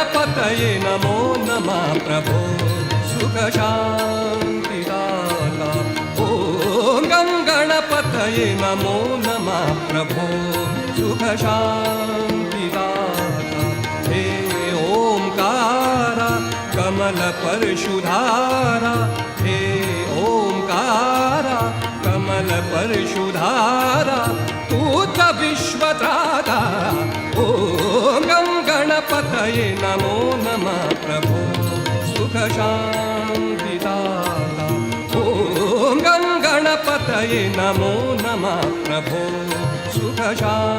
गणपतये नमो नमः प्रभो सुखशान्तिदाता। ॐ गं गणपतये नमो नमः प्रभो सुखशान्तिदाता। हे ओंकार कमलपरशुधारा, हे ओंकार कमलपरशुधारा, पूत विश्वत्राता। ॐ गं गणपतये नमो नमः प्रभो सुखशान्तिदाता। ॐ गं गणपतये नमो नमः प्रभो सुखशान्तिदाता।